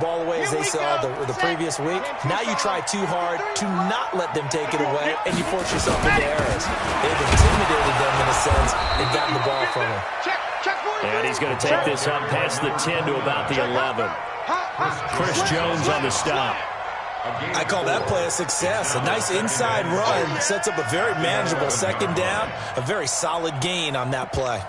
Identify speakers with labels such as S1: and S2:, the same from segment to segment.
S1: ball away as they saw the previous week. Now you try too hard to not let them take it away, and you force yourself into errors. They've intimidated them in a sense and gotten the ball from them.
S2: And he's going to take this up past the 10 to about the 11. Chris Jones on the stop.
S1: I call that play a success. A nice inside run sets up a very manageable second down, a very solid gain on that play.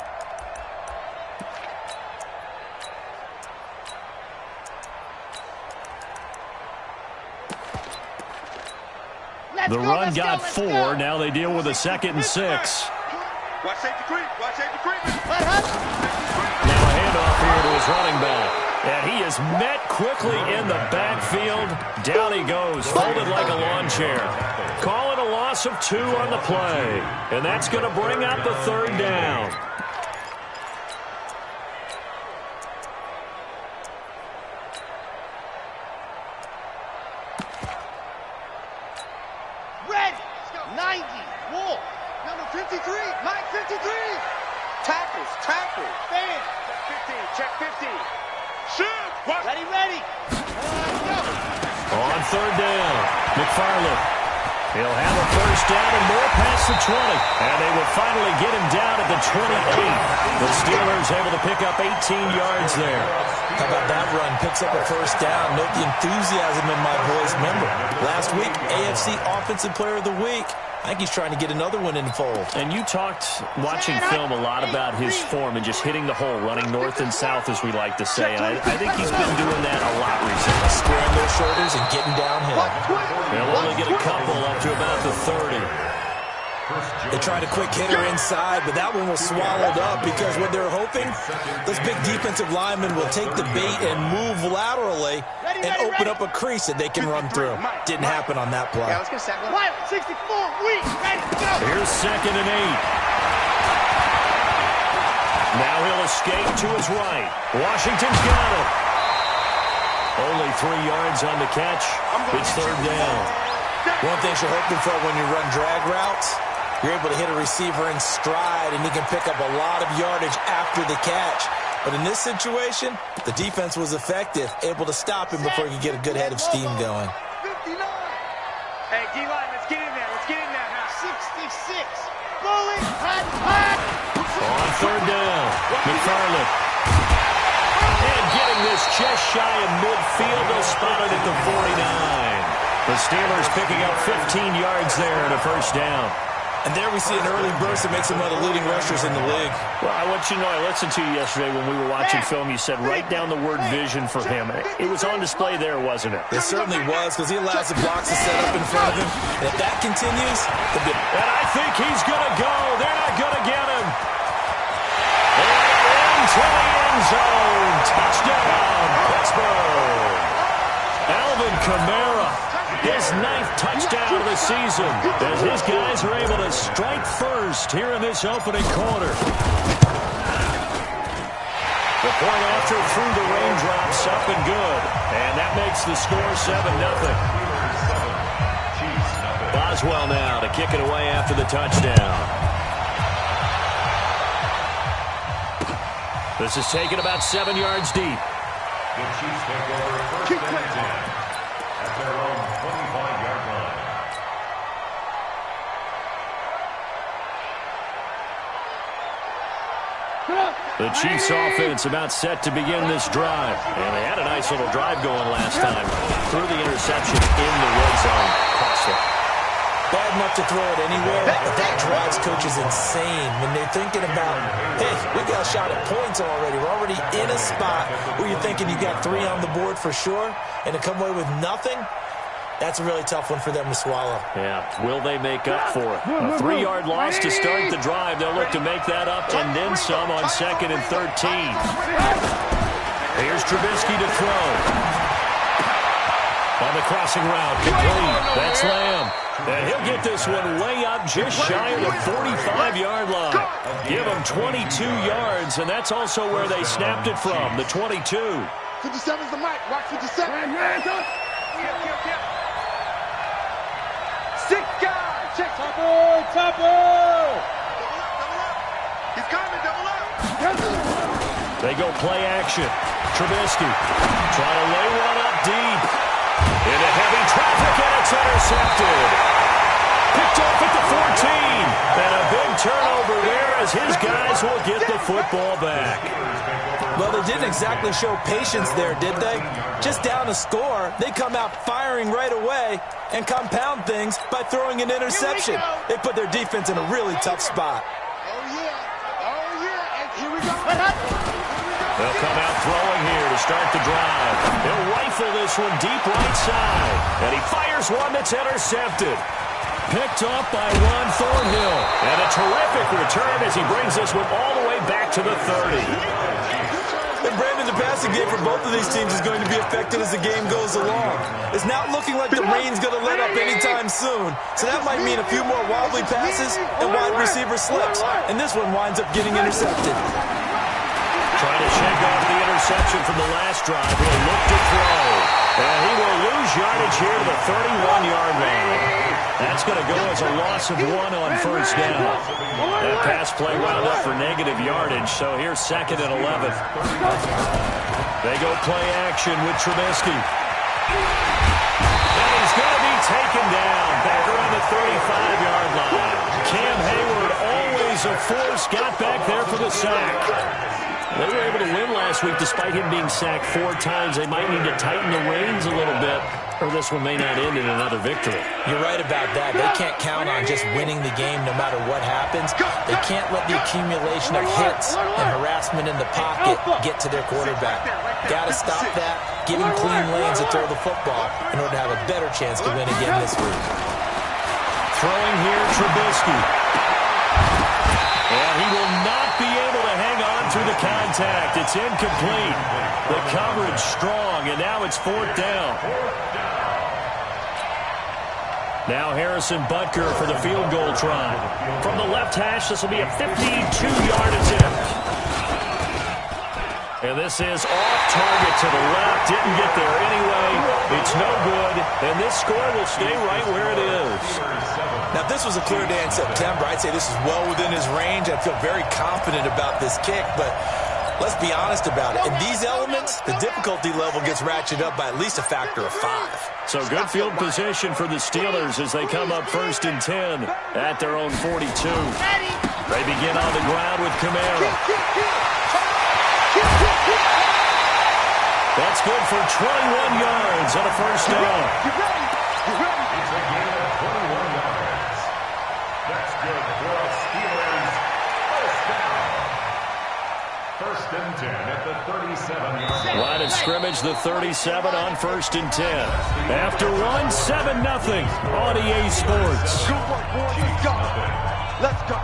S2: The run got 4. Now they deal with a 2nd and 6.
S3: Watch safety creep. Watch safety creep.
S2: Now a handoff here to his running back. And he is met quickly in the backfield. Down he goes, folded like a lawn chair. Call it a loss of 2 on the play. And that's going to bring up the 3rd down.
S3: Red, 90, Wolf, number 53, Mike 53. Tackles, fans. Check 50. Shoot. Ready. Go.
S2: On 3rd down, McFarland. He'll have a 1st down and more past the 20. And they will finally get him down at the 28. The Steelers able to pick up 18 yards there.
S1: How about that run? Picks up a 1st down. Note the enthusiasm in my voice. Remember, last week, AFC Offensive Player of the Week. I think he's trying to get another one in the fold.
S2: And you talked, watching film, a lot about his form and just hitting the hole, running north and south, as we like to say. And I think he's been doing that a lot recently.
S1: Squaring those shoulders and getting downhill.
S2: They'll only get a couple up to about the 30.
S1: They tried a quick hitter inside, but that one was swallowed up because what they're hoping, those big defensive linemen will take the bait and move laterally and open up a crease that they can run through. Didn't happen on that play.
S3: 64, weak, ready, go.
S2: Here's 2nd and 8. Now he'll escape to his right. Washington's got it. Only 3 yards on the catch. It's 3rd down.
S1: One thing you're hoping for when you run drag routes, you're able to hit a receiver in stride, and he can pick up a lot of yardage after the catch. But in this situation, the defense was effective, able to stop him before he could get a good head of steam going.
S3: 59. Hey, D-line, let's get in there. 66. Bully, hot.
S2: On 3rd down, McFarland. And getting this just shy of midfield, they'll spot it at the 49. The Steelers picking up 15 yards there and a 1st down.
S1: And there we see an early burst that makes him one of the leading rushers in the league.
S2: Well, I want you to know, I listened to you yesterday when we were watching film. You said write down the word vision for him. It was on display there, wasn't it?
S1: It certainly was, because he allows the blocks to set up in front of him. And if that continues,
S2: and I think he's going to go. They're not going to get him. And into the end zone. Touchdown, Pittsburgh. Alvin Kamara. His 9th touchdown of the season as his guys are able to strike first here in this opening quarter. The point after through the raindrops up and good. And that makes the score 7-0. Boswell now to kick it away after the touchdown. This is taken about 7 yards deep.
S4: The Chiefs take over first and 10 at their own 25-yard line.
S2: The Chiefs offense about set to begin this drive. And they had a nice little drive going last time. Threw the interception in the red zone. Costly.
S1: Bad enough to throw it anywhere, but that drives coaches insane when they're thinking about, hey, we got a shot at points already. We're already in a spot where you're thinking you got 3 on the board for sure, and to come away with nothing, that's a really tough one for them to swallow.
S2: Yeah, will they make up for it? A 3-yard loss to start the drive. They'll look to make that up and then some on 2nd and 13. Here's Trubisky to throw. On the crossing route, complete. That's Lamb. And he'll get this one way up just shy of the 45-yard line. Give him 22 yards, and that's also where they snapped it from, the 22.
S3: 57's the mic. Watch 57. Six guys. Check. Top. He's coming. Double up.
S2: They go play action. Trubisky trying to lay one up deep. Into heavy traffic, and it's intercepted. Picked off at the 14. And a big turnover there as his guys will get the football back.
S1: Well, they didn't exactly show patience there, did they? Just down a score, they come out firing right away and compound things by throwing an interception. They put their defense in a really tough spot.
S3: Oh, yeah, and here we go.
S2: They'll come out throwing here to start the drive. They'll rifle this one deep right side. And he fires one that's intercepted. Picked up by Ron Thornhill. And a terrific return as he brings this one all the way back to the 30.
S1: And Brandon, the passing game for both of these teams is going to be affected as the game goes along. It's not looking like the rain's going to let up anytime soon. So that might mean a few more wobbly passes and wide receiver slips. And this one winds up getting intercepted.
S2: Trying to shake off the interception from the last drive. He'll look to throw. And he will lose yardage here to the 31-yard line. That's going to go as a loss of 1 on first down. That pass play wound up for negative yardage, so here's 2nd and 11. They go play action with Trubisky. And he's going to be taken down back around the 35-yard line. Cam Hayward, always a force, got back there for the sack. They were able to win last week despite him being sacked 4 times. They might need to tighten the reins a little bit, or this one may not end in another victory.
S1: You're right about that. They can't count on just winning the game no matter what happens. They can't let the accumulation of hits and harassment in the pocket get to their quarterback. Got to stop that, give him clean lanes to throw the football in order to have a better chance to win again this week.
S2: Throwing here, Trubisky. And he will not be able to hang on through the contact. It's incomplete. The coverage strong, and now it's 4th down. Now Harrison Butker for the field goal try. From the left hash, this will be a 52-yard attempt. And this is off target to the left. Didn't get there anyway. It's no good. And this score will stay right where it is.
S1: Now, if this was a clear day in September, I'd say this is well within his range. I'd feel very confident about this kick, but let's be honest about it. In these elements, the difficulty level gets ratcheted up by at least a factor of 5.
S2: So good field position for the Steelers as they come up 1st and 10 at their own 42. They begin on the ground with Kamara. That's good for 21 yards on a first down.
S4: It's a gain of 21 yards. That's good for a Steelers first down. 1st and 10 at the 37-yard line.
S2: Line of scrimmage, the 37 on 1st and 10. After 1, 7-0 on EA Sports.
S3: Good work, boys. Let's go. Let's go.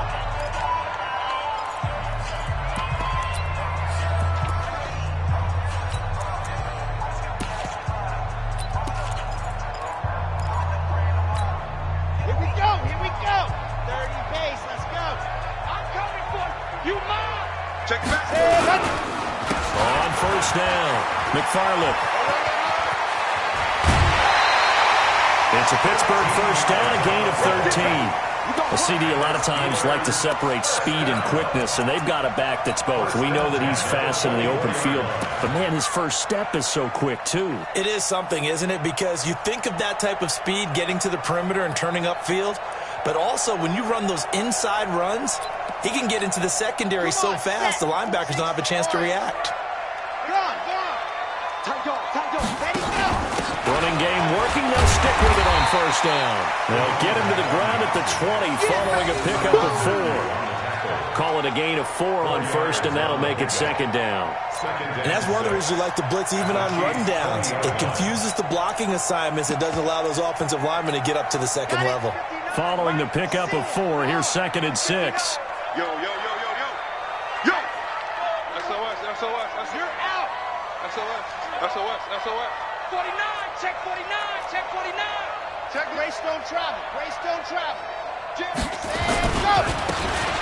S3: Check back.
S2: On first down, McFarland. It's a Pittsburgh first down, a gain of 13. The CD a lot of times like to separate speed and quickness, and they've got a back that's both. We know that he's fast in the open field, but man, his first step is so quick too.
S1: It is something, isn't it? Because you think of that type of speed getting to the perimeter and turning upfield, but also when you run those inside runs, he can get into the secondary so fast the linebackers don't have a chance to react.
S2: Running game working, they'll stick with it on first down. They'll get him to the ground at the 20 following a pickup of 4. Call it a gain of 4 on first, and that'll make it 2nd down.
S1: And that's one of the reasons you like to blitz even on rundowns. It confuses the blocking assignments. It doesn't allow those offensive linemen to get up to the second level.
S2: Following the pickup of 4, here's 2nd and 6.
S3: Yo. SOS. You're out. SOS. 49. Check 49. Check Greystone travel.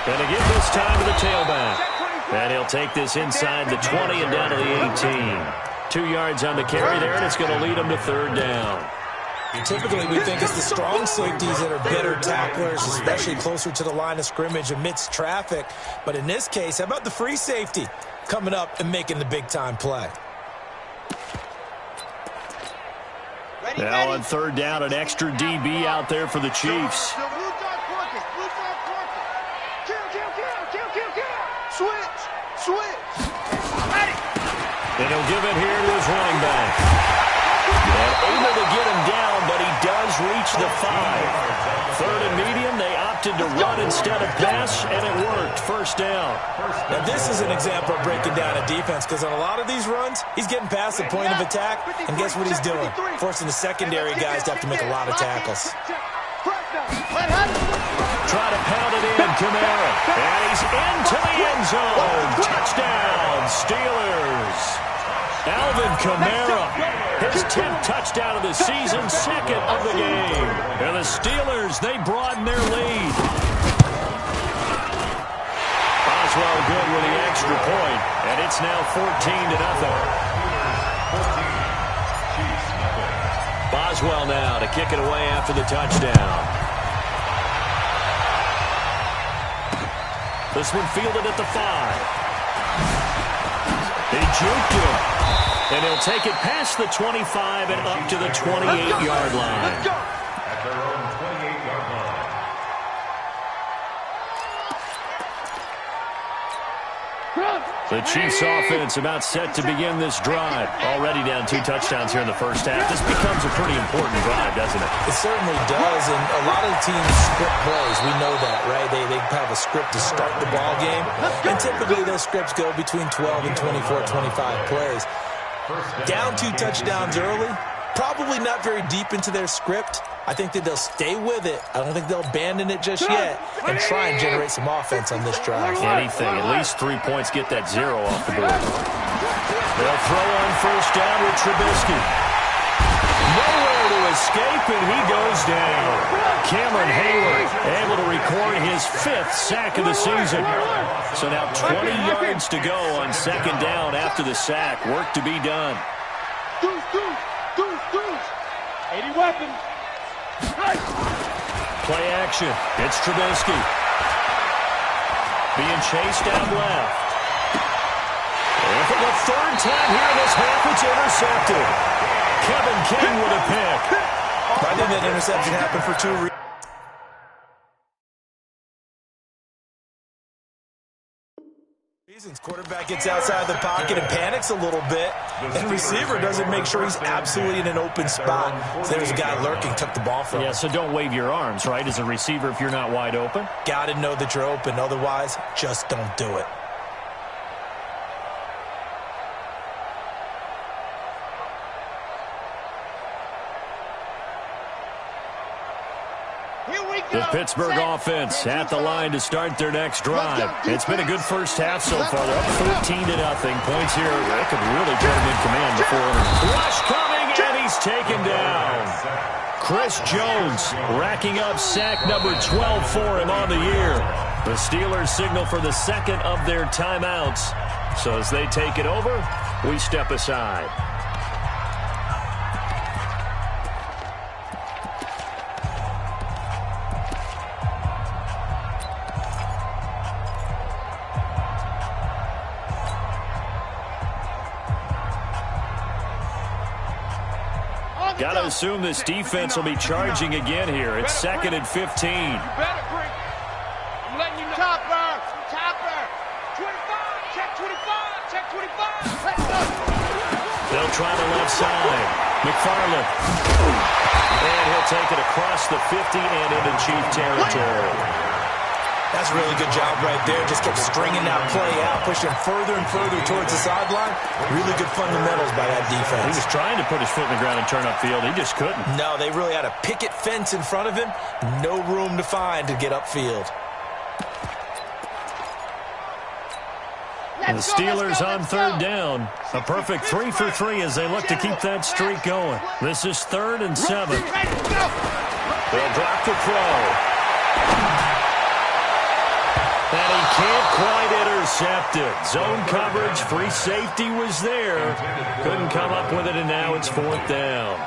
S2: And again this time to the tailback. And he'll take this inside the 20 and down to the 18. 2 yards on the carry there, and it's going to lead him to 3rd down.
S1: Typically, we think it's the strong safeties that are better tacklers, especially closer to the line of scrimmage amidst traffic. But in this case, how about the free safety? coming up and making the big-time play.
S2: Now on third down, an extra DB out there for the Chiefs. And he'll give it here to his running back. And able to get him down, but he does reach the 5. Third and medium, they opted to run instead of pass, and it worked. First down.
S1: Now this is an example of breaking down a defense, because on a lot of these runs, he's getting past the point of attack, and guess what he's doing? Forcing the secondary guys to have to make a lot of tackles.
S2: Try to pound it in, Kamara. And he's into the end zone. Touchdown, Steelers. Alvin Kamara, his 10th touchdown of the season, second of the game. And the Steelers, they broaden their lead. Boswell good with the extra point, and it's now 14-0. Boswell now to kick it away after the touchdown. This one fielded at the 5. They juked him. And he'll take it past the 25 and up to the 28-yard line.
S4: At their own 28-yard line.
S2: The Chiefs offense about set to begin this drive. Already down 2 touchdowns here in the first half. This becomes a pretty important drive, doesn't it?
S1: It certainly does, and a lot of teams script plays. We know that, right? They have a script to start the ball game, and typically those scripts go between 12 and 24, 25 plays. Down 2 touchdowns early, probably not very deep into their script. I think that they'll stay with it. I don't think they'll abandon it just yet and try and generate some offense on this drive.
S2: Anything, at least 3 points, get that 0 off the board. They'll throw on first down with Trubisky. Nowhere to escape, and he goes down. Cameron Hayward able to record his 5th sack of the season. So now 20 yards to go on second down after the sack. Work to be done.
S3: 80 weapons.
S2: Play action. It's Trubisky. Being chased out left. And for the 3rd time here in this half, it's intercepted. Kevin King with a pick.
S1: I think that interception happened for 2 reasons. Quarterback gets outside the pocket and panics a little bit, and receiver doesn't make sure he's absolutely in an open spot. So there's a guy lurking, took the ball from him.
S2: Yeah, so don't wave your arms, right, as a receiver if you're not wide open.
S1: Got to know that you're open. Otherwise, just don't do it.
S2: The Pittsburgh offense at the line to start their next drive. It's been a good first half so far. They're up 14-0. Points here. They could really put him in command before. Rush coming, and he's taken down. Chris Jones racking up sack number 12 for him on the year. The Steelers signal for the second of their timeouts. So as they take it over, we step aside. Got to assume this defense will be charging again here. It's 2nd and 15.
S3: I'm letting you know. Topper. 25. Check 25. Check 25. Let's go.
S2: They'll try the left side. McFarland. And he'll take it across the 50 and into Chief territory.
S1: That's a really good job right there. Just kept stringing that play out, pushing further and further towards the sideline. Really good fundamentals by that defense.
S2: He was trying to put his foot in the ground and turn upfield. He just couldn't.
S1: No, they really had a picket fence in front of him. No room to find to get upfield.
S2: And the Steelers on third down. A perfect 3 for 3 as they look to keep that streak going. This is 3rd and 7. They'll drop the throw. And he can't quite intercept it. Zone coverage, free safety was there. Couldn't come up with it, and now it's 4th down.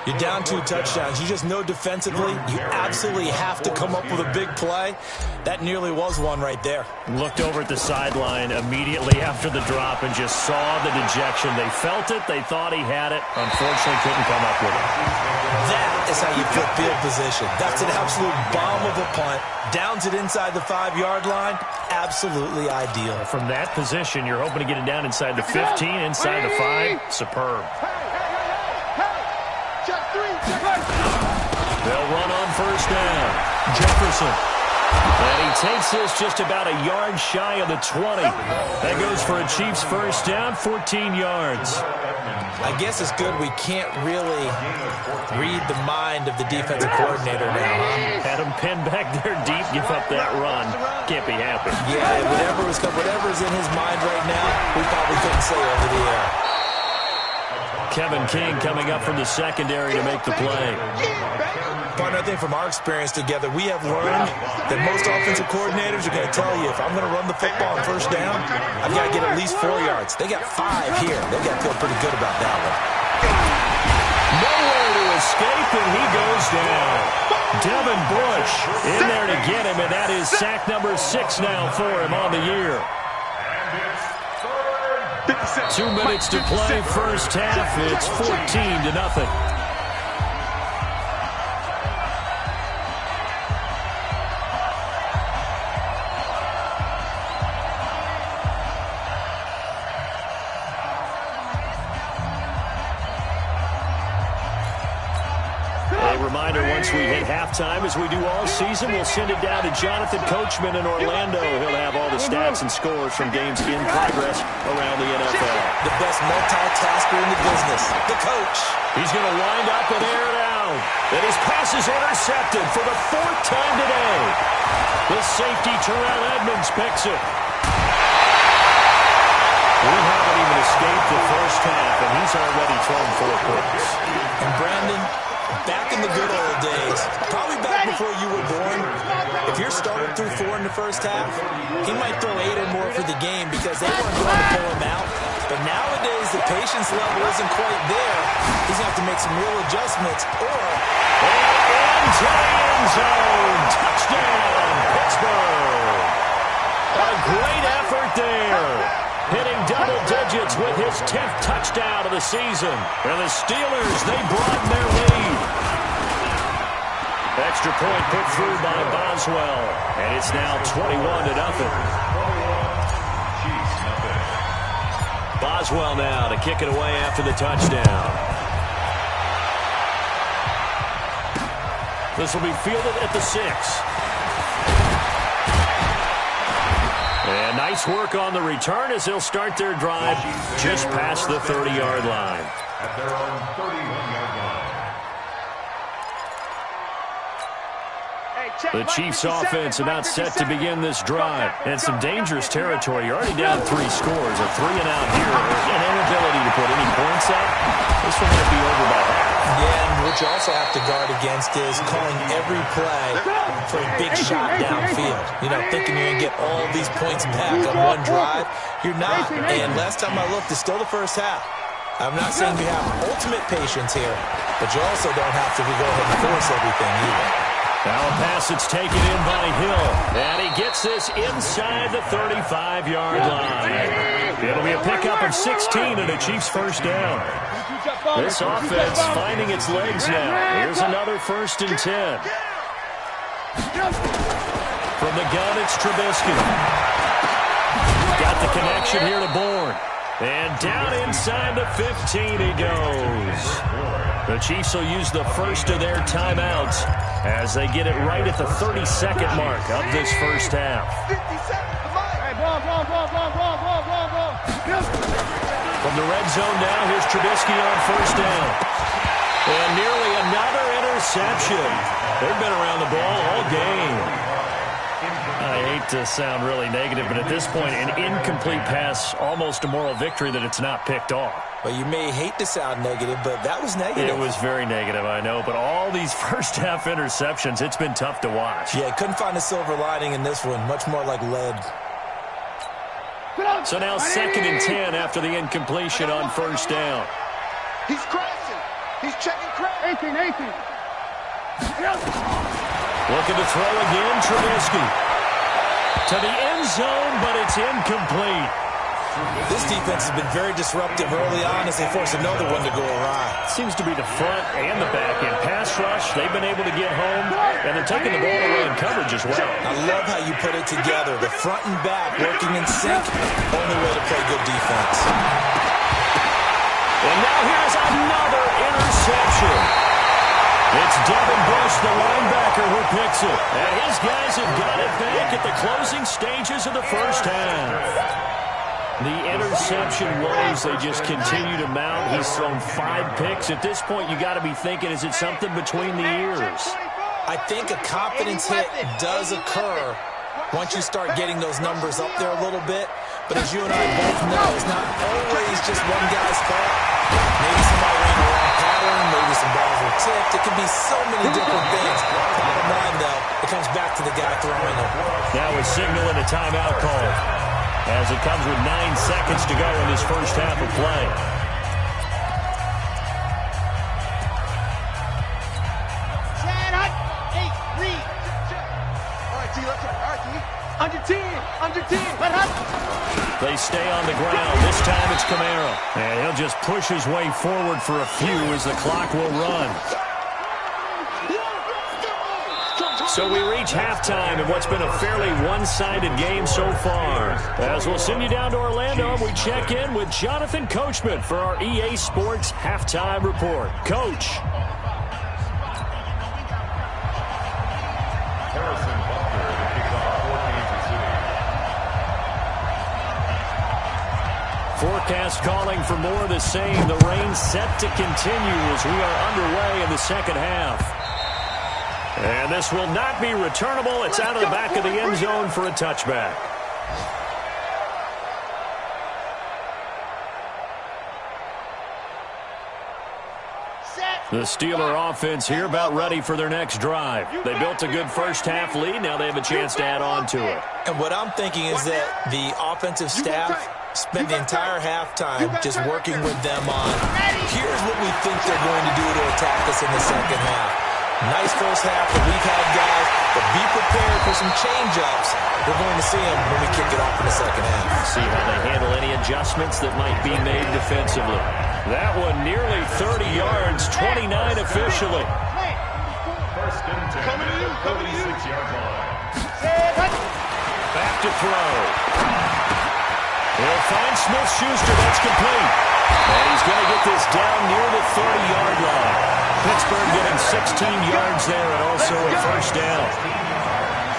S1: You're down 2 touchdowns. You just know defensively you absolutely have to come up with a big play. That nearly was one right there.
S2: Looked over at the sideline immediately after the drop and just saw the dejection. They felt it. They thought he had it. Unfortunately, couldn't come up with it.
S1: That is how you flip field position. That's an absolute bomb of a punt. Downs it inside the 5-yard line. Absolutely ideal.
S2: From that position, you're hoping to get it down inside the 15, inside the 5. Superb. They'll run on first down. Jefferson. And he takes this just about a yard shy of the 20. That goes for a Chiefs first down, 14 yards.
S1: I guess it's good we can't really read the mind of the defensive coordinator now, huh?
S2: Had him pinned back there deep, give up that run. Can't be happy.
S1: Yeah, whatever's in his mind right now, we probably couldn't say over the air.
S2: Kevin King coming up from the secondary to make the play.
S1: Partner, I think from our experience together, we have learned that most offensive coordinators are going to tell you, if I'm going to run the football on first down, I've got to get at least 4 yards. They got 5 here. They got to feel pretty good about that one.
S2: Nowhere to escape, and he goes down. Devin Bush in there to get him, and that is sack number 6 now for him on the year. 2 minutes to play, first half. It's 14-0. Reminder, once we hit halftime, as we do all season, we'll send it down to Jonathan Coachman in Orlando. He'll have all the stats and scores from games in progress around the NFL.
S1: The best multitasker in the business, the coach.
S2: He's going to wind up and air it out. And his pass is intercepted for the 4th time today. The safety, Terrell Edmonds, picks it. We haven't even escaped the first half, and he's already thrown 4 points.
S1: And Brandon, back in the good old days, probably back before you were born, if your starter threw 4 in the first half, he might throw 8 or more for the game because they weren't going to pull him out. But nowadays, the patience level isn't quite there. He's going to have to make some real adjustments or...
S2: Into the end zone. Touchdown, Pittsburgh. A great effort there. Hitting double digits with his 10th touchdown of the season. And the Steelers, they broaden their lead. Extra point put through by Boswell. And it's now 21-0. Boswell now to kick it away after the touchdown. This will be fielded at the 6. And nice work on the return as they'll start their drive just past the 30-yard line.
S4: At their own 31-yard line.
S2: The Chiefs offense about set to begin this drive. And some dangerous territory. You're already down 3 scores. A 3-and-out here. An inability to put any points up. This one might be over by half.
S1: Yeah, and what you also have to guard against is calling every play for a big shot downfield. You know, thinking you're going to get all these points back on one drive. You're not. And last time I looked, it's still the first half. I'm not saying you have ultimate patience here, but you also don't have to go ahead and force everything either.
S2: Now a pass that's taken in by Hill. And he gets this inside the 35-yard line. It'll be a pickup of 16 and a Chiefs first down. This offense finding its legs now. Here's another 1st and 10. From the gun, it's Trubisky. Got the connection here to Bourne. And down inside the 15 he goes. The Chiefs will use the first of their timeouts as they get it right at the 32nd mark of this first half. From the red zone now, here's Trubisky on first down. And nearly another interception. They've been around the ball all game. I hate to sound really negative, but at this point, an incomplete pass, almost a moral victory that it's not picked off.
S1: Well, you may hate to sound negative, but that was negative.
S2: It was very negative, I know. But all these first-half interceptions, it's been tough to watch.
S1: Yeah, couldn't find a silver lining in this one. Much more like lead.
S2: So now 2nd and 10 after the incompletion on first down.
S3: He's crashing. He's checking credit. 18.
S2: Looking to throw again, Trubisky. To the end zone, but it's incomplete.
S1: This defense has been very disruptive early on as they force another one to go awry.
S2: Seems to be the front and the back end. Pass rush, they've been able to get home, and they're taking the ball away in coverage as well.
S1: I love how you put it together. The front and back working in sync, only way to play good defense.
S2: And now here's another interception. It's Devin Bush, the linebacker, who picks it. And his guys have got it back at the closing stages of the first half. The interception woes, they just continue to mount. He's thrown 5 picks. At this point, you got to be thinking, is it something between the ears?
S1: I think a confidence hit does occur once you start getting those numbers up there a little bit. But as you and I both know, it's not always just one guy's fault. Maybe somebody ran the wrong pattern, maybe some balls were tipped. It could be so many different things. Bottom line, though, it comes back to the guy throwing them.
S2: Now we're signaling a timeout call, as it comes with 9 seconds to go in this first half of play.
S3: Under 10.
S2: They stay on the ground. This time it's Kamara. And he'll just push his way forward for a few as the clock will run. So we reach halftime in what's been a fairly one-sided game so far. As we'll send you down to Orlando, and we check in with Jonathan Coachman for our EA Sports Halftime Report. Coach. Forecast calling for more of the same. The rain set to continue as we are underway in the second half. And this will not be returnable. It's out of the back of the end zone for a touchback. The Steeler offense here about ready for their next drive. They built a good first half lead. Now they have a chance to add on to it.
S1: And what I'm thinking is that the offensive staff spent the entire halftime just working with them on, here's what we think they're going to do to attack us in the second half. Nice first half that we've had, guys, but be prepared for some change-ups. We're going to see them when we kick it off in the second half.
S2: See how they handle any adjustments that might be made defensively. That one nearly 30 yards, 29 officially.
S4: First and 10, 36-yard line.
S2: Back to throw. He'll find Smith-Schuster. That's complete. And he's going to get this down near the 30-yard line. Pittsburgh getting 16 yards there and also a first down.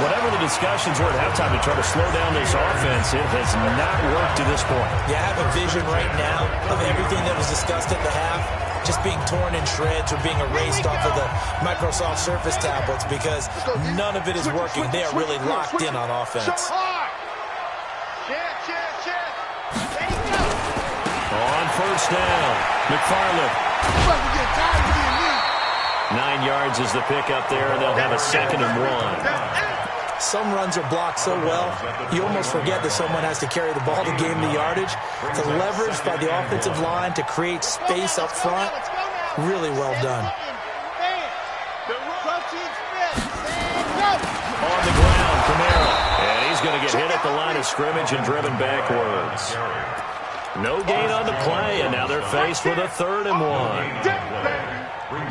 S2: Whatever the discussions were at halftime to try to slow down this offense, it has not worked to this point.
S1: Yeah, I have a vision right now of everything that was discussed at the half just being torn in shreds or being erased off of the Microsoft Surface tablets because none of it is working. They are really locked in on offense.
S2: On first down, McFarland. 9 yards is the pickup there, and they'll have a 2nd and 1.
S1: Some runs are blocked so well, you almost forget that someone has to carry the ball to gain the yardage. The leverage by the offensive line to create space up front, really well done.
S2: On the ground, Kamara. And he's going to get hit at the line of scrimmage and driven backwards. No gain on the play, and now they're faced with a 3rd and 1.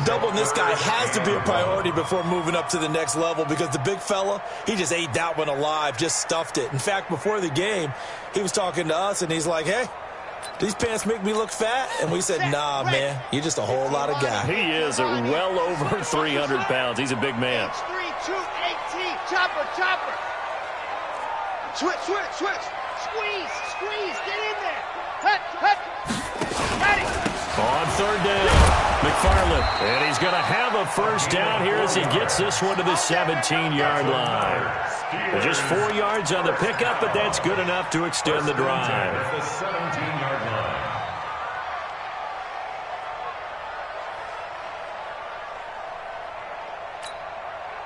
S1: Doubling this guy has to be a priority before moving up to the next level because the big fella, he just ate that one alive, just stuffed it. In fact, before the game, he was talking to us, and he's like, hey, these pants make me look fat? And we said, nah, man, you're just a whole lot of guy.
S2: He is well over 300 pounds. He's a big man.
S3: 3, 2, 18, chopper. Switch. Squeeze, get in there. Hut. Ready.
S2: On 3rd down, McFarland. And he's going to have a first down here as he gets this one to the 17-yard line. Just 4 yards on the pickup, but that's good enough to extend the drive.
S4: The 17-yard line.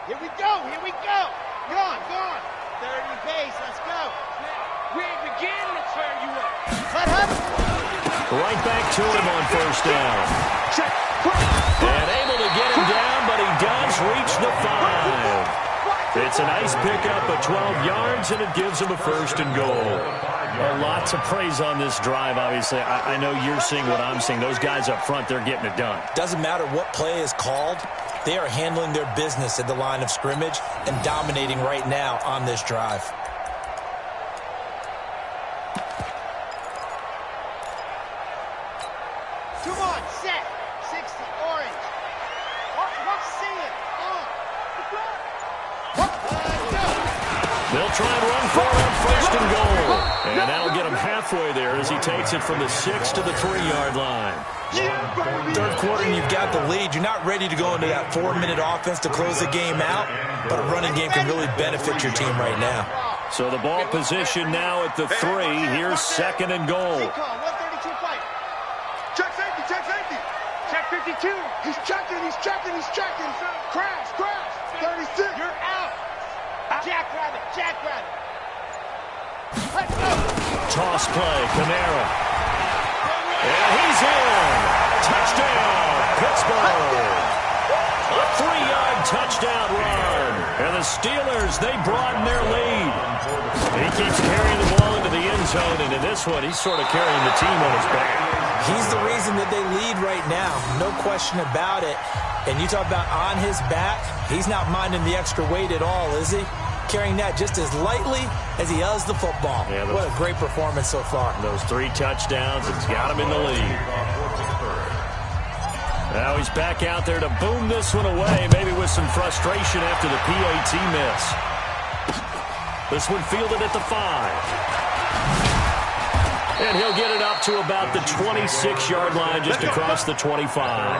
S3: Here we go. Gone. 30 pace, let's go. We ain't beginning to turn you up. Hut.
S2: Right back to him on first down.
S3: Check.
S2: a nice pickup of 12 yards, and it gives him a 1st and goal. Lots of praise on this drive, obviously. I know you're seeing what I'm seeing. Those guys up front, they're getting it done.
S1: Doesn't matter what play is called. They are handling their business at the line of scrimmage and dominating right now on this drive.
S3: Come on, set. 60, orange. See it.
S2: They'll try and run for it on 1st and goal. And that'll get him halfway there as he takes it from the 6 to the 3-yard line.
S1: Third quarter and you've got the lead. You're not ready to go into that 4-minute offense to close the game out, but a running game can really benefit your team right now.
S2: So the ball position now at the 3. Here's 2nd and goal.
S3: 132 fight. Check safety, check safety. Check 52. He's checking. Crash. 36. You're out. Jackrabbit. Let's go.
S2: Toss play, Kamara. And he's in. Touchdown, Pittsburgh. A 3-yard touchdown run. And the Steelers, they broaden their lead. He keeps carrying the ball into the end zone, and in this one, he's sort of carrying the team on his back.
S1: He's the reason that they lead right now. No question about it. And you talk about on his back, he's not minding the extra weight at all, is he? Carrying that just as lightly as he does the football. Yeah, what a great performance so far.
S2: Those 3 touchdowns, it's got him in the lead. Now he's back out there to boom this one away, maybe with some frustration after the PAT miss. This one fielded at the 5. And he'll get it up to about the 26-yard line, just across the 25.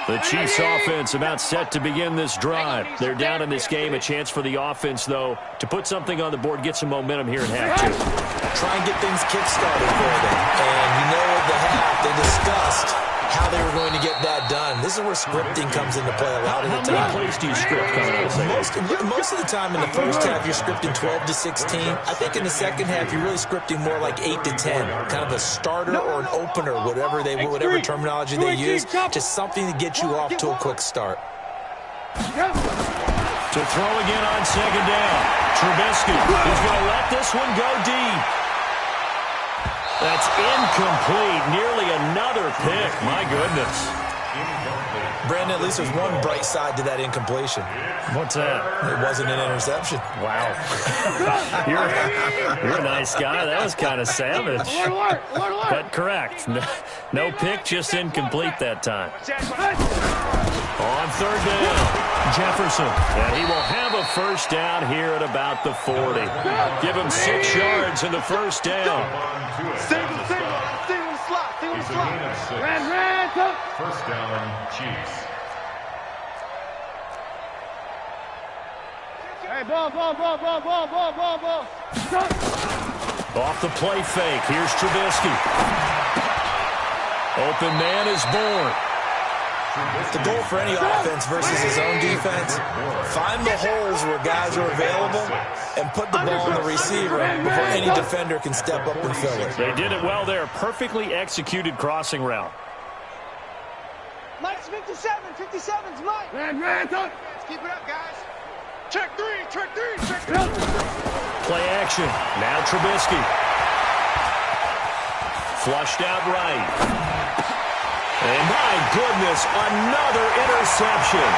S2: The Chiefs offense about set to begin this drive. They're down in this game. A chance for the offense, though, to put something on the board, get some momentum here in half 2.
S1: Try and get things kick-started for them. And you know at the half, they discussed how they were going to get that done. This is where scripting comes into play a lot of the time.
S2: How many plays do you script coming out of the second?
S1: Most of the time in the first half, you're scripting 12 to 16. I think in the second half, you're really scripting more like 8 to 10. Kind of a starter or an opener, whatever terminology they use. Just something to get you off to a quick start.
S2: To throw again on 2nd down. Trubisky is going to let this one go deep. That's incomplete. Nearly another pick. My goodness.
S1: Brandon, at least there's one bright side to that incompletion.
S2: What's that?
S1: It wasn't an interception.
S2: Wow. You're a nice guy. That was kind of savage. But correct. No pick, just incomplete that time. On 3rd down, Jefferson. And he will have a 1st down here at about the 40. Give him 6 yards in the 1st down.
S3: Single slot. Ran.
S4: 1st down, Chiefs.
S3: Hey, ball.
S2: Off the play fake. Here's Trubisky. Open man is born.
S1: The goal for any offense versus his own defense, find the holes where guys are available and put the ball on the receiver before any defender can step up and fill it.
S2: They did it well there. Perfectly executed crossing route.
S3: Mike's 57's Mike. Ran. Let's keep it up, guys. Check three.
S2: Play action. Now Trubisky. Flushed out right. And my goodness, another interception.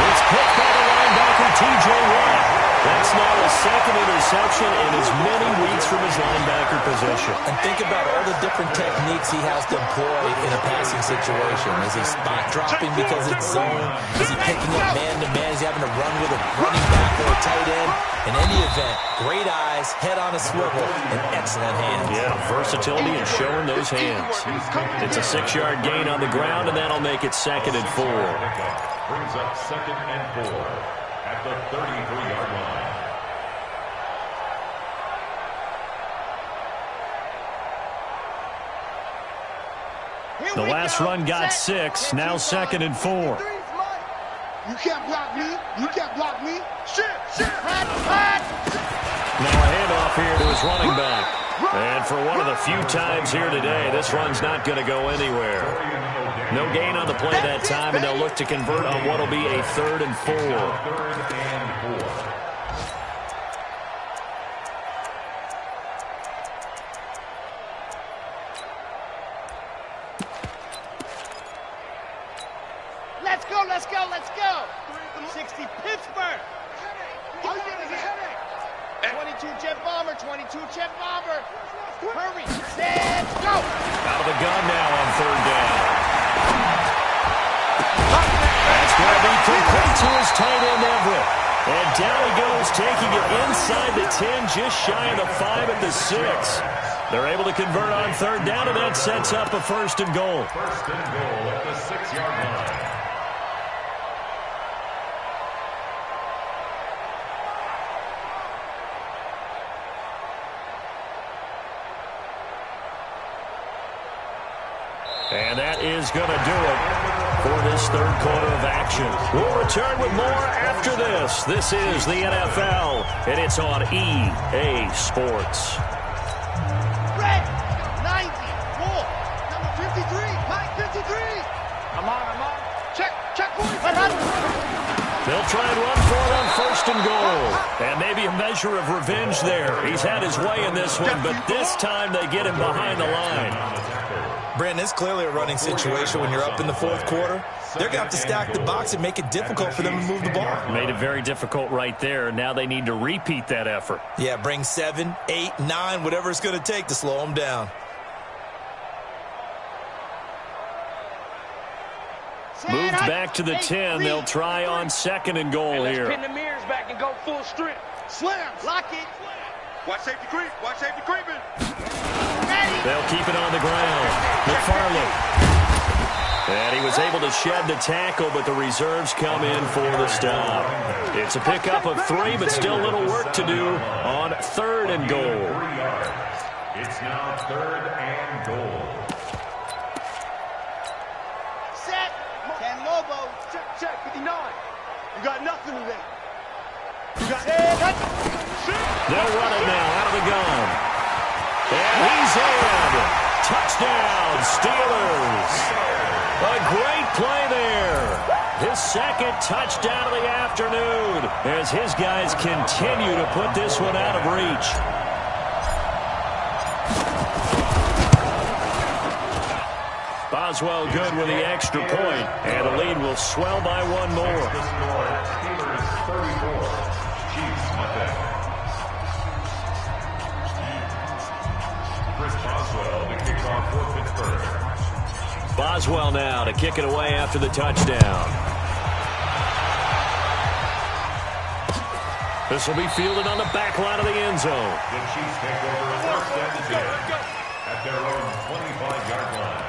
S2: It's picked by the linebacker, T.J. Watt. That's now a 2nd interception in as many weeks from his linebacker position.
S1: And think about all the different techniques he has to employ in a passing situation. Is he spot dropping because it's zone? Is he picking up man-to-man? Is he having to run with a running back or a tight end? In any event, great eyes, head on a swivel, and excellent hands.
S2: Yeah, versatility and showing those hands. It's a 6-yard gain on the ground, and that'll make it 2nd and 4.
S4: Brings up 2nd and 4 at the 33-yard line.
S2: The last run got 6, now 2nd and 4.
S3: You can't block me. Shit.
S2: Now a handoff here to his running back. And for one of the few times here today, this run's not going to go anywhere. No gain on the play that time, and they'll look to convert on what will be a 3rd and 4.
S3: Let's go, let's go, let's go. 60 Pittsburgh. 22 Jet Bomber, 22 Jet Bomber. Hurry, let's go.
S2: Out of the gun now on 3rd down. That's going to be complete to his tight end, Everett. And down he goes, taking it inside the 10, just shy of the 5 at the 6. They're able to convert on 3rd down, and that sets up a 1st and goal.
S4: 1st and goal at the 6-yard line.
S2: And that is going to do it for this 3rd quarter of action. We'll return with more after this. This is the NFL, and it's on EA Sports.
S3: Red, 90, Wolf, number 53, Mike 53. I'm on. Check, boys.
S2: They'll try and run for it on 1st and goal. And maybe a measure of revenge there. He's had his way in this one, but this time they get him behind the line.
S1: Brandon, it's clearly a running situation when you're up in the 4th quarter. They're going to have to stack the box and make it difficult for them to move the ball.
S2: Made it very difficult right there. Now they need to repeat that effort.
S1: Yeah, bring 7, 8, 9, whatever it's going to take to slow them down.
S2: Moved back to the 10. They'll try on 2nd and goal here.
S5: Let's pin the mirrors back and go full strength.
S3: Slam, lock it.
S5: Watch safety creep. Watch safety creeping.
S2: They'll keep it on the ground. McFarland. And he was able to shed the tackle, but the reserves come in for the stop. It's a pickup of 3, but still a little work to do on 3rd and goal.
S4: It's now 3rd and goal.
S3: Set. 10 Lobo.
S5: Check, 59. You got nothing today.
S2: They'll run it now out of the gun. And he's in. Touchdown, Steelers. A great play there. His 2nd touchdown of the afternoon as his guys continue to put this one out of reach. Boswell good with the extra point, and the lead will swell by 1 more.
S4: Steelers 34, Chiefs nothing. Chris Boswell to kick off for Pittsburgh.
S2: Boswell now to kick it away after the touchdown. This will be fielded on the back line of the end zone.
S4: The Chiefs take over 1st and 10 at their own 25-yard line.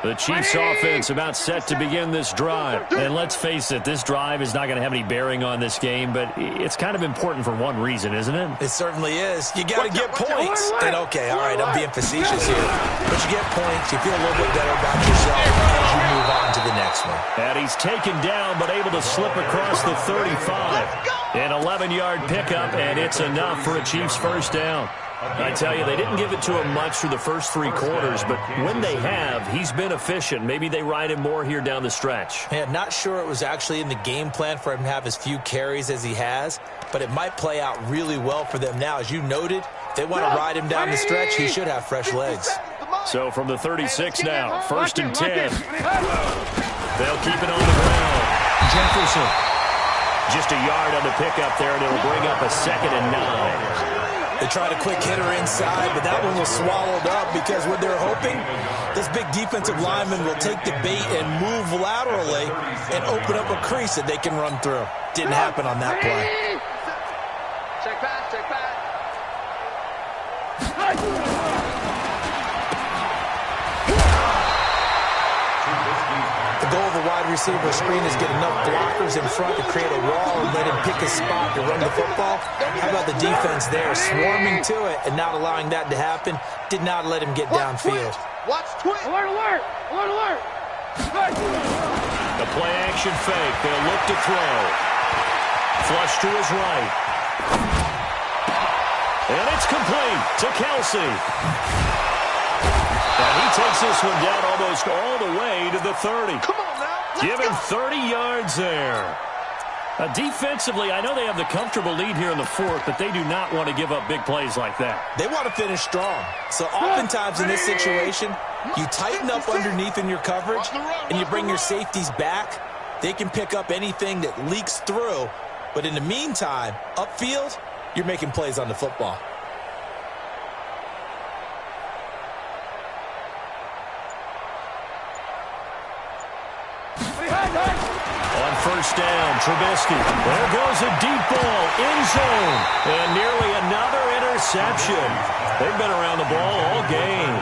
S2: The Chiefs offense about set to begin this drive. And let's face it, this drive is not going to have any bearing on this game, but it's kind of important for one reason, isn't it?
S1: It certainly is. You got to get points. And okay, all right, I'm being facetious here. But you get points, you feel a little bit better about yourself as you move on to the next one.
S2: And he's taken down, but able to slip across the 35. An 11-yard pickup, and it's enough for a Chiefs 1st down. I tell you, they didn't give it to him much through the first 3 quarters, but when they have, he's been efficient. Maybe they ride him more here down the stretch.
S1: Yeah, not sure it was actually in the game plan for him to have as few carries as he has, but it might play out really well for them now. As you noted, if they want to ride him down the stretch, he should have fresh legs.
S2: So from the 36 now, 1st and 10. They'll keep it on the ground. Jefferson. Just a yard on the pickup there, and it'll bring up a 2nd and 9.
S1: They tried a quick hitter inside, but that one was swallowed up because what they're hoping, this big defensive lineman will take the bait and move laterally and open up a crease that they can run through. Didn't happen on that play.
S5: Check back.
S1: The goal of a wide receiver screen is get enough blockers in front to create a wall and let him pick a spot to run the football. How about the defense there, swarming to it and not allowing that to happen? Did not let him get downfield.
S3: Watch twitch. Alert, alert, alert, alert.
S2: The play action fake. They'll look to throw. Flush to his right. And it's complete to Kelsey. And he takes this one down almost all the way to the 30.
S3: Come on now.
S2: Give him 30 yards there. Defensively, I know they have the comfortable lead here in the fourth, but they do not want to give up big plays like that.
S1: They want to finish strong. So oftentimes in this situation, you tighten up underneath in your coverage, and you bring your safeties back. They can pick up anything that leaks through. But in the meantime, upfield, you're making plays on the football.
S2: On first down, Trubisky. There goes a deep ball, end zone, and nearly another interception. They've been around the ball all game.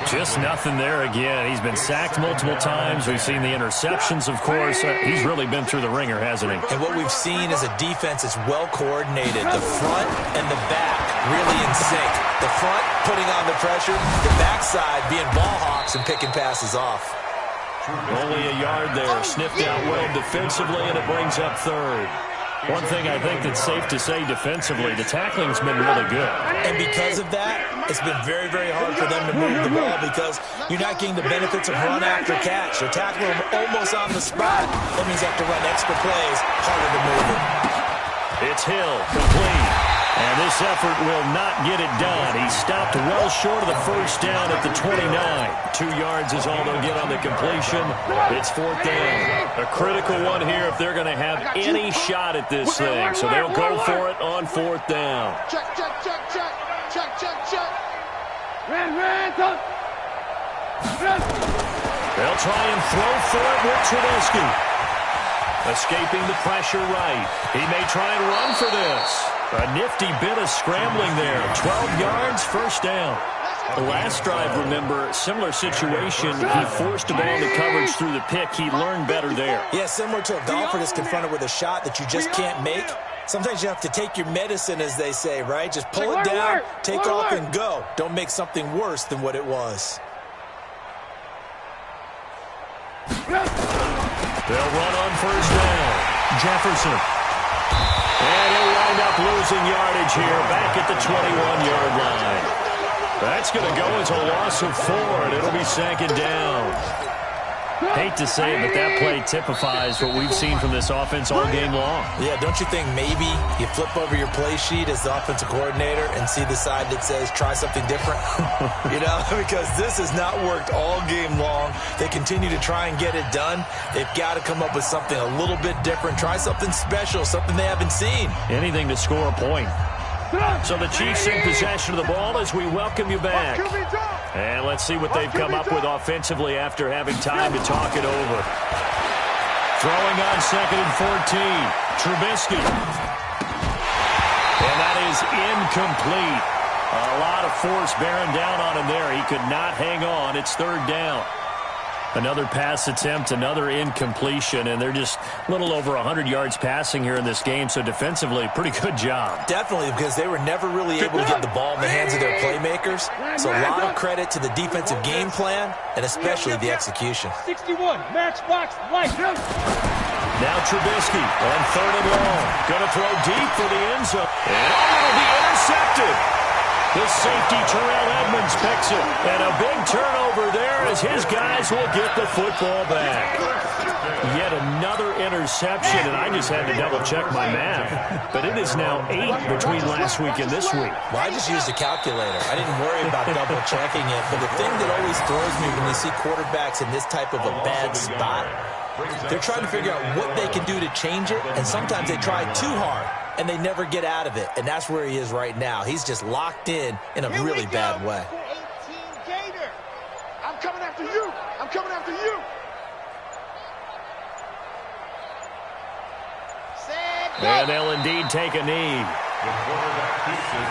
S2: Just nothing there again. He's been sacked multiple times. We've seen the interceptions, of course. He's really been through the ringer, hasn't he?
S1: And what we've seen is a defense that's well coordinated. The front and the back really in sync. The front putting on the pressure, the backside being ball hawks and picking passes off.
S2: Only a yard there, sniffed out well defensively, and it brings up third. One thing I think that's safe to say defensively, the tackling's been really good.
S1: And because of that, it's been very, very hard for them to move the ball because you're not getting the benefits of run after catch. They're tackling them almost on the spot. That means you have to run extra plays, harder to move it.
S2: It's Hill, complete. And this effort will not get it done. He stopped well short of the first down at the 29. 2 yards is all they'll get on the completion. It's fourth down. A critical one here if they're going to have any shot at this thing. So they'll go for it on fourth down.
S3: Check, check, check, check. Check, check, check. Ran, go.
S2: They'll try and throw for it with Trubisky. Escaping the pressure right. He may try and run for this. A nifty bit of scrambling there. 12 yards, first down. The last drive, remember, similar situation. He forced a ball into coverage through the pick. He learned better there.
S1: Yeah, similar to a golfer that's confronted with a shot that you just can't make. Sometimes you have to take your medicine, as they say, right? Just pull it down, take off, and go. Don't make something worse than what it was.
S2: They'll run on first down. Jefferson. And he'll wind up losing yardage here back at the 21-yard line. That's going to go as a loss of 4, and it'll be second down. Hate to say it, but that play typifies what we've seen from this offense all game long.
S1: Yeah, don't you think maybe you flip over your play sheet as the offensive coordinator and see the side that says try something different? You know, because this has not worked all game long. They continue to try and get it done. They've got to come up with something a little bit different. Try something special, something they haven't seen.
S2: Anything to score a point. So the Chiefs in possession of the ball as we welcome you back. And let's see what they've come up with offensively after having time to talk it over. Throwing on 2nd and 14. Trubisky. And that is incomplete. A lot of force bearing down on him there. He could not hang on. It's third down. Another pass attempt, another incompletion, and they're just a little over 100 yards passing here in this game, so defensively, pretty good job.
S1: Definitely, because they were never really able to get the ball in the hands of their playmakers, so a lot of credit to the defensive game plan, and especially the execution.
S3: 61, matchbox, light.
S2: Now Trubisky on 3rd and long. Going to throw deep for the end zone, and it'll be intercepted. The safety, Terrell Edmonds, picks it. And a big turnover there as his guys will get the football back. Yet another interception, and I just had to double-check my math. But it is now 8 between last week and this week.
S1: Well, I just used a calculator. I didn't worry about double-checking it. But the thing that always throws me when you see quarterbacks in this type of a bad spot, they're trying to figure out what they can do to change it, and sometimes they try too hard. And they never get out of it. And that's where he is right now. He's just locked in a really bad way.
S3: 18 Gator. I'm coming after you. I'm coming after you.
S2: And they'll indeed take a knee.
S4: The quarterback keeps it.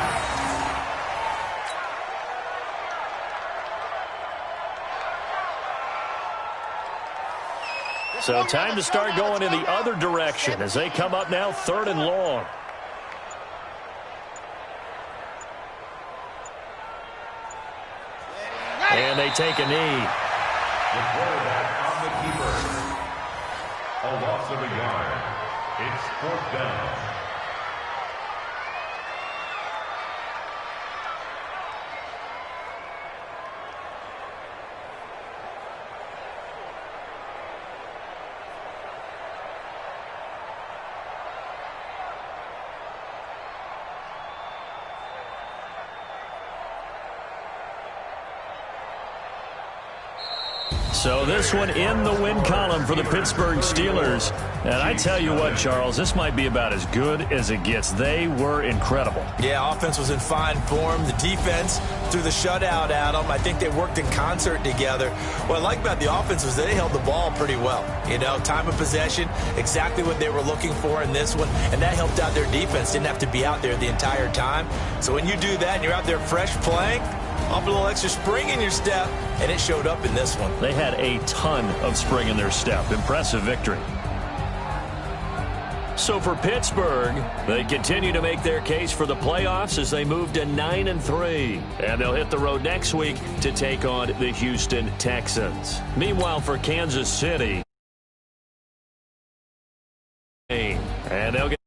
S2: So time to start going in the other direction as they come up now 3rd and long. And they take a knee.
S4: The quarterback on the keeper. A loss of a yard. It's 4th down.
S2: So this one in the win column for the Pittsburgh Steelers. And I tell you what, Charles, this might be about as good as it gets. They were incredible.
S1: Yeah, offense was in fine form. The defense threw the shutout at them. I think they worked in concert together. What I like about the offense was they held the ball pretty well. You know, time of possession, exactly what they were looking for in this one. And that helped out their defense. Didn't have to be out there the entire time. So when you do that and you're out there fresh playing, off a little extra spring in your step, and it showed up in this one.
S2: They had a ton of spring in their step. Impressive victory. So for Pittsburgh, they continue to make their case for the playoffs as they move to 9-3. And they'll hit the road next week to take on the Houston Texans. Meanwhile, for Kansas City, and they'll get